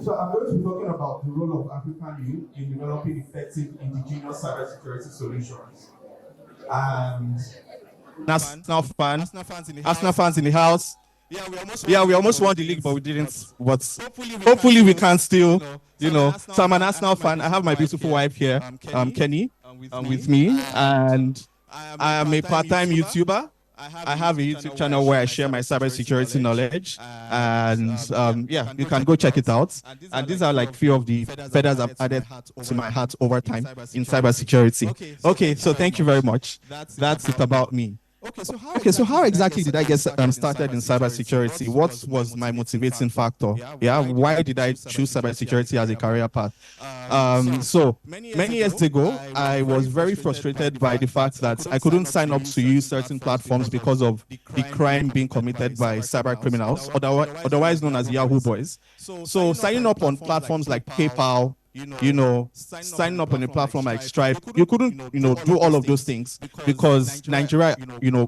So I'm going to be talking about the role of African youth in developing effective indigenous cybersecurity solutions. And Arsenal fans in the house. Yeah, we almost won the league, but we didn't. But hopefully we can still, So I'm an Arsenal fan. I have my beautiful wife here, Kenny, with me, and I am a part-time YouTuber. I have a YouTube channel where I share my cybersecurity knowledge, and yeah, you can go check it out. And these are like few of the feathers I've added to my hat over time in cybersecurity. Okay, so thank you very much. That's it about me. Okay, so how exactly did I get started in cybersecurity? What was my motivating factor? Yeah, why did I choose cybersecurity as a career path? So many years ago, I was very frustrated by the fact that I couldn't sign up to use certain platforms because of the crime being committed by cyber criminals, otherwise known as Yahoo boys. So signing up on platforms like PayPal, signing up on a platform like Stripe, you couldn't, do all of those things because Nigeria,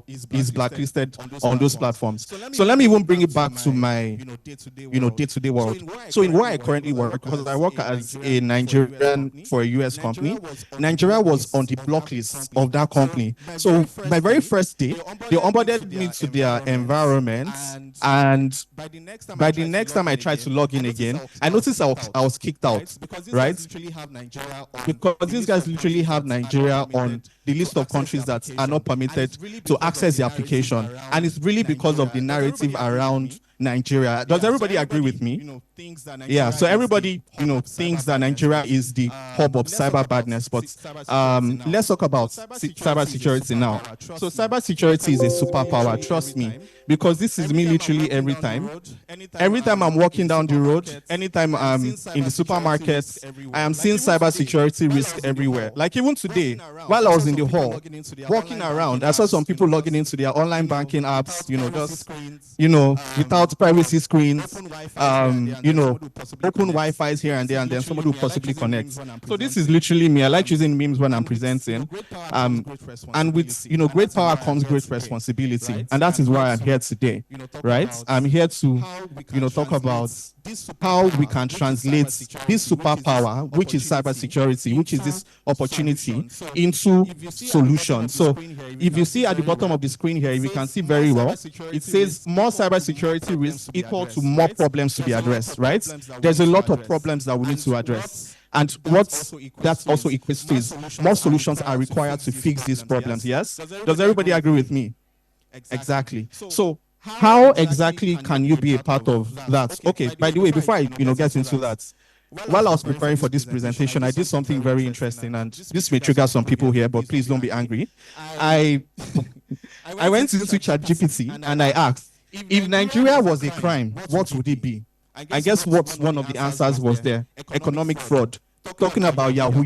is blacklisted on those platforms. So let me even bring it back to my, day-to-day world. So in where I currently work, because I work as a Nigerian for a US company, Nigeria was on the blacklist of that company. So my very first day, they onboarded me to their environment, and by the next time I tried to log in again, I noticed I was kicked out. Right? Because these guys literally have Nigeria on the list of countries that are not permitted to access the application. And it's really because of the narrative around Nigeria. Does everybody agree with me? Yeah, so everybody, thinks that Nigeria is the hub of cyber badness, but let's talk about cybersecurity now. So cybersecurity is a superpower, trust me, because this is me literally every time. Every time I'm walking down the road, anytime I'm in the supermarket, I am seeing cybersecurity risk everywhere. Like even today, while I was in the hall, walking around, I saw some people logging into their online banking apps, without privacy screens, open Wi-Fi's here and there, and then somebody will possibly connect. So this is literally me. I like using memes when I'm presenting. And with, great power comes great responsibility. And that is why I'm here today, right? I'm here to, talk about how we can translate this superpower, which is cybersecurity, which is this opportunity, into solutions. So if you see at the bottom of the screen here, you can see very well, it says more cybersecurity risks equal to more problems to be addressed, right? There's a lot of problems that we need to address. And what that also equates to is more solutions are required to fix these problems, yes? Does everybody agree with me? Exactly. So how exactly can you be a part of that? Okay, by the way, before I get into that, while I was preparing for this presentation, I did something very interesting, and this may trigger some people here, but please don't be angry. I went into ChatGPT and I asked, if Nigeria was a crime, what would it be? I guess what one of the answers was there, economic fraud, talking about Yahoo.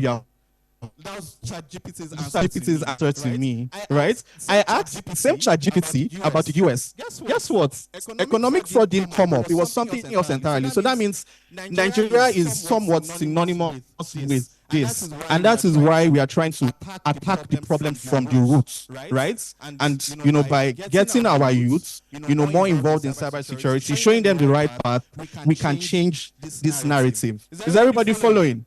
That was ChatGPT's answer to me, right? I asked the same ChatGPT about the US. Guess what? Economic fraud didn't come up. It was something else entirely. So that means Nigeria is somewhat synonymous with this. And that is why we are trying to attack the problem from the roots, right? And, by getting our youth, more involved in cybersecurity, showing them the right path, we can change this narrative. Is everybody following?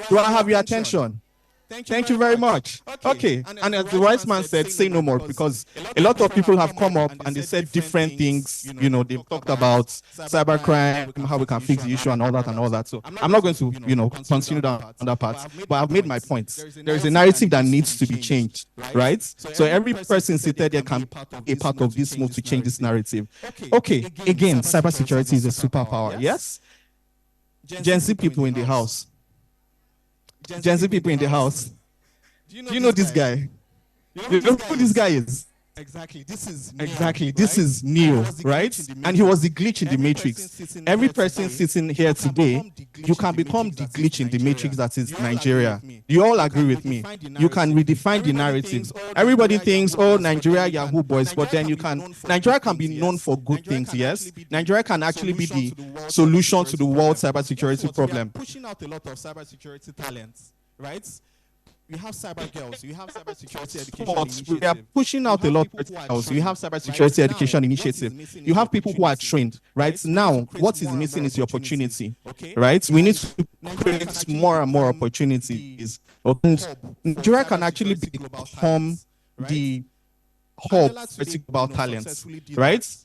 Do I have your attention? Thank you very much. Okay, and as the wise man said, say no more, because a lot of people have come up and they said different things. They've talked about cybercrime, how we can fix the issue and all that. So I'm not going to, continue down on that part, but I've made my points. There is a narrative that needs to be changed, right? So every person seated there can be a part of this move to change this narrative. Okay, again, cybersecurity is a superpower, yes? Gen Z people in the house. Gen Z people in the house. Do you know this guy? You know who this guy is? Exactly. This is Neo, right? And he was the glitch in the matrix. Every person sitting here today, you can become the glitch in the matrix that is Nigeria. You all agree with me? You can redefine the narratives. Everybody thinks, oh, Nigeria, Yahoo boys, but then Nigeria can be known for good things, yes? Nigeria can actually be the solution to the world cybersecurity problem. Pushing out a lot of cybersecurity talents, right? You have cyber girls, you have cybersecurity education But initiative. we are pushing out a lot of else. You have cybersecurity education initiative. You have people who are trained, right? Now, what is missing is the opportunity, right? We need to create more and more opportunities. And Nigeria can actually become the hub about talents, right?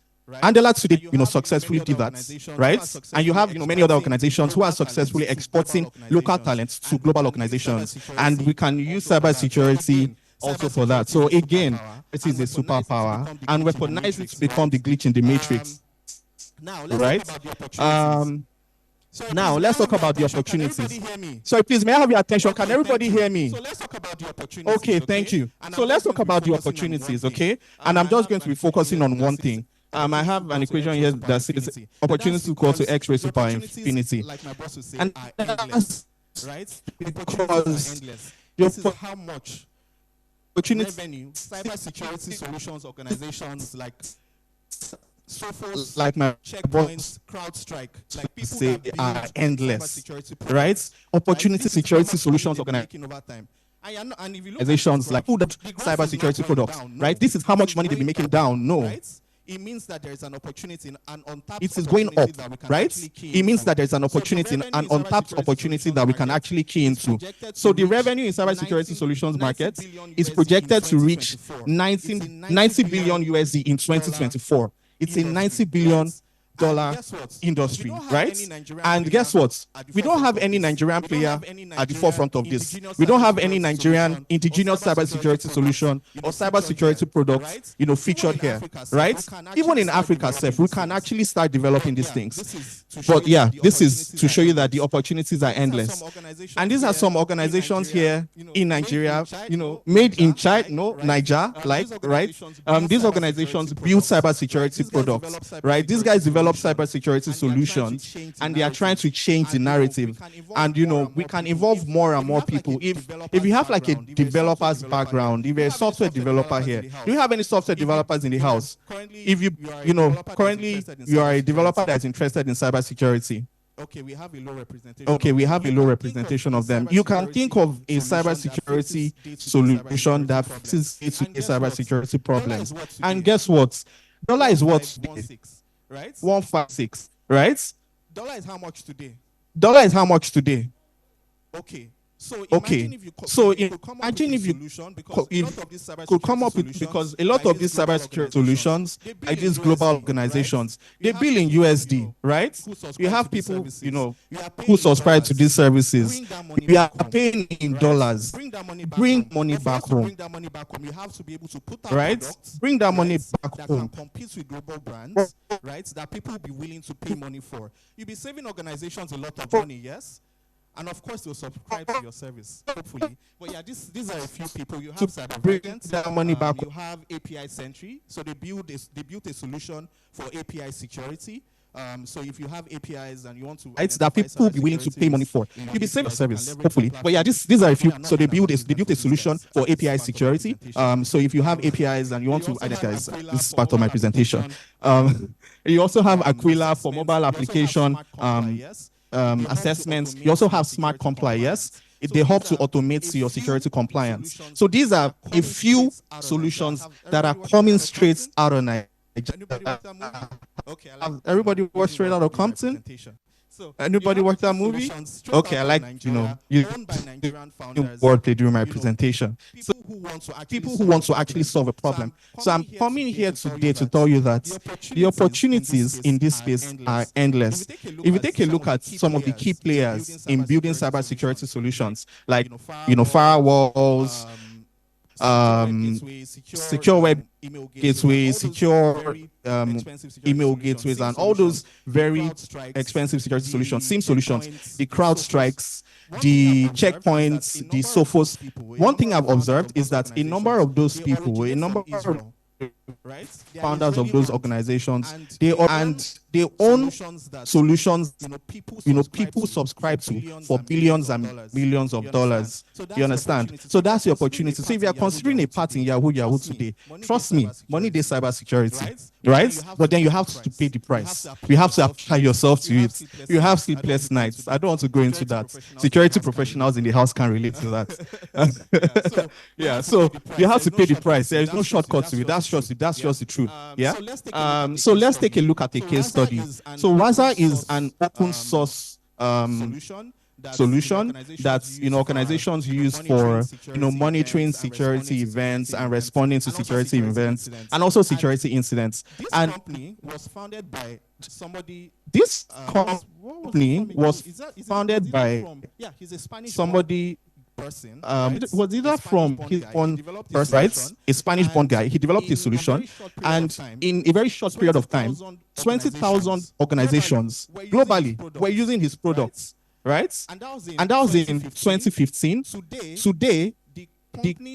Andela today, successfully did that, right? And you have, many other organizations who are successfully exporting local talents to global organizations, and we can use cybersecurity also for that. So again, it is a superpower, and weaponize it to become the glitch in the matrix, right? Now, let's talk about the opportunities. So please, may I have your attention? Can everybody hear me? So let's talk about the opportunities. Okay, thank you. So let's talk about the opportunities, okay? And I'm just going to be focusing on one thing. I have an equation here that says opportunity equal to x raised to power infinity. Like my boss would say, And are endless, right? because Endless. your This is how much opportunity revenue cybersecurity solutions organizations like Sophos, like my Checkpoints, CrowdStrike, like people say that build are endless, cybersecurity products, right? Opportunity This is how security much solutions money they're organizations making over time. And if you look at organizations like the that graph is not cybersecurity going products, down, right? This is how much money they'll be making down. No, right? It means that there is an opportunity, an untapped it is going up, opportunity that we can right? actually key It means into. that there's an So the opportunity, revenue an in untapped cybersecurity opportunity solutions that we can market actually key is into. projected So to the reach revenue in cybersecurity 90 solutions market billion is USD projected in to reach 2024. 90 billion USD in 2024. It's a $90 billion industry, right? And guess what? We don't have any Nigerian player at the forefront of this. We don't have any Nigerian indigenous cybersecurity solution or cybersecurity products, featured here, right? Even in Africa, we can actually start developing these things. But yeah, this is to show you that the opportunities are endless. And these are some organizations here in Nigeria, made in China, Niger, like, right? These organizations build cybersecurity products, right? These guys develop cybersecurity solutions, and they are trying to change the narrative. And we can involve more and more people. If you have like a developer's background, if you're a software developer here, do you have any software developers in the house? If currently you are a developer that's interested in cybersecurity, okay, we have a low representation. Okay, we have a low representation of them. You can think of a cybersecurity solution that fixes day-to-day cybersecurity problems. And guess what? Dollar is what today? Right? 156, right? Dollar is how much today? Dollar is how much today? Okay. So Okay. imagine if you Imagine if you could come up with, because a lot of these cybersecurity solutions, like these global organizations, they bill in USD, right? You have people, who subscribe to these services. We are paying in dollars. Bring money back home. Bring that money back home. You have to be able to put out Right? products, Bring that money right, back that home. can compete with global brands, right? That people will be willing to pay money for. You'll be saving organizations a lot of money, yes? And of course, they'll subscribe to your service, hopefully. But yeah, these are a few people. You have bring CyberVigilance, that money back. you have API Sentry. So they built a solution for API security. So if you have APIs and you want to, It's that people will be willing to pay money for. You'll be saving service, hopefully. But yeah, these are a few. So they built a solution for API security. So if you have APIs and you want to identify, this is part of my presentation. You also have Aquila for mobile application assessments. You also have Smart Comply, yes? They help to automate your security compliance. So these are a few solutions that are coming straight out of Nigeria. Everybody watched Straight Outta Compton? Anybody watch that movie? Okay, I like, you wordplay during my presentation. So people who want to actually solve a problem. So I'm coming here today to tell you that the opportunities in this space are endless. If you take a look at some of the key players in building cybersecurity solutions, like, firewalls, secure web gateways, secure email gateways, and all those very expensive security solutions, SIM solutions, the CrowdStrikes, the Checkpoints, the Sophos. One thing I've observed is that a number of those people, a number of right? Founders of those organizations, they own solutions, people subscribe to for billions and millions of dollars. You understand? So that's the opportunity. So if you are considering a part in Yahoo today, trust me, money dey cybersecurity, right? But then you have to pay the price. You have to apply yourself to it. You have sleepless nights. I don't want to go into that. Security professionals in the house can relate to that. Yeah, so you have to pay the price. There is no shortcut to it. That's just the truth. Yeah. So let's take a look at a case study. So Waza is an open source solution that organizations use for monitoring security events and responding to security events and also security incidents. And company was founded by somebody. This company was founded by he's a Spanish somebody. person. Was either from his own person, right? A Spanish-born guy. He developed a solution, and in a very short period of time, 20,000 organizations globally were using his products, right? And that was in 2015. Today, the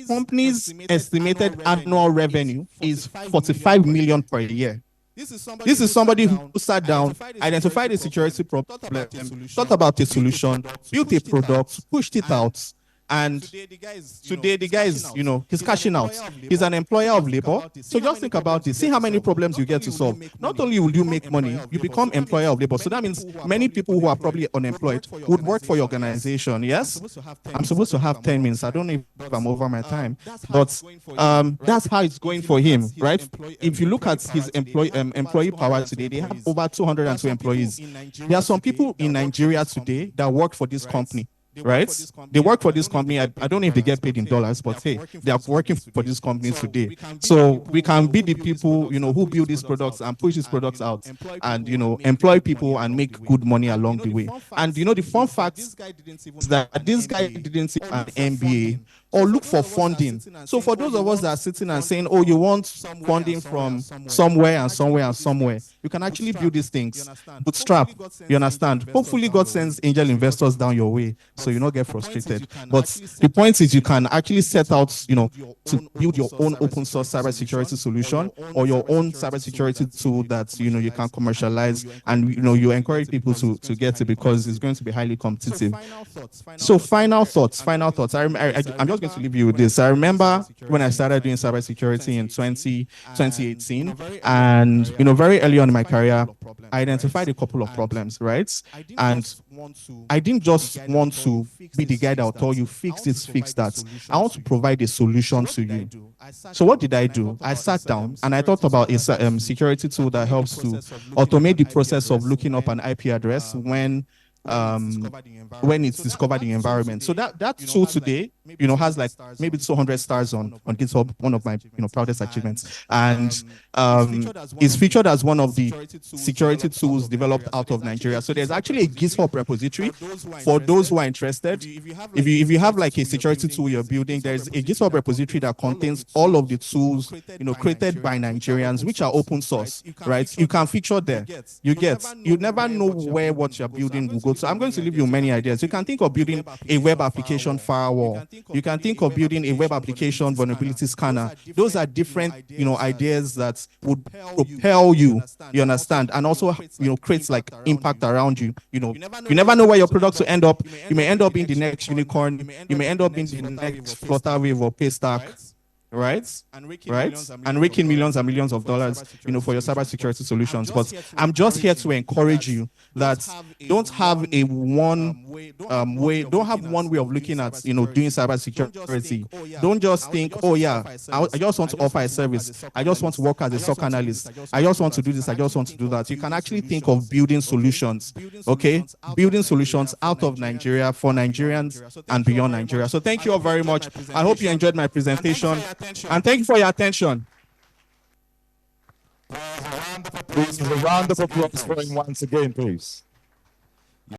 company's estimated annual revenue is 45 million per year. This is somebody who sat down, identified a security problem, thought about a solution, built a product, pushed it out. And today the guy is, he's cashing out. He's an employer of labor. So just think about this. See how many problems you get to solve. Not only will you make money, you become employer of labor. So that means many people who are probably unemployed would work for your organization. Yes? I'm supposed to have 10 minutes. I don't know if I'm over my time. But that's how it's going for him, right? If you look at his employee power today, they have over 202 employees. There are some people in Nigeria today that work for this company. Right? They work for this company. I don't know if they get paid in dollars, but hey, they are working for this company today. So we can be the people, who build these products and push these products out and, employ people and make good money along the way. And, the fun fact is that this guy didn't see an MBA or look for funding. So for those of us that are sitting and saying, oh, you want funding from somewhere and somewhere and somewhere, you can actually build these things. Bootstrap, you understand? Hopefully God sends angel investors down your way so you don't get frustrated. But the point is you can actually set out, to build your own open source cybersecurity solution or your own cybersecurity tool that, you can commercialize and, you encourage people to get it because it's going to be highly competitive. So final thoughts. I'm just going to leave you with this. I remember when I started doing cybersecurity in 2018 and, very early on in my career, I identified a couple of problems, right? And I didn't just want to be the guy that will tell you, fix this, fix that. I want to provide a solution to you. So what did I do? I sat down and I thought about a security tool that helps to automate the process of looking up an IP address when it's discovered in the environment. So that tool today, has like maybe 200 stars on GitHub, one of my proudest achievements, and is featured as one of the security tools developed out of Nigeria. So there's actually a GitHub repository for those who are interested. If you have like a security tool you're building, there's a GitHub repository that contains all of the tools created by Nigerians, which are open source, right? You can feature there. You never know where what you're building will go. So I'm going to leave you many ideas. You can think of building a web application firewall. You can think of building a web application vulnerability scanner. Those are different, ideas that would propel you, you understand, and also, creates like impact around you. You never know where your products will end up. You may end up being the next unicorn. You may end up being the next Flutterwave or Paystack. Right? And raking millions and millions of dollars, for your cybersecurity solutions. But I'm just here to encourage you that don't have one way of looking at, doing cybersecurity. Don't just think, I just want to offer a service. I just want to work as a SOC analyst. I just want to do this. I just want to do that. You can actually think of building solutions, okay? Building solutions out of Nigeria for Nigerians and beyond Nigeria. So thank you all very much. I hope you enjoyed my presentation. And thank you for your attention. Please, a round of applause for him once again, please.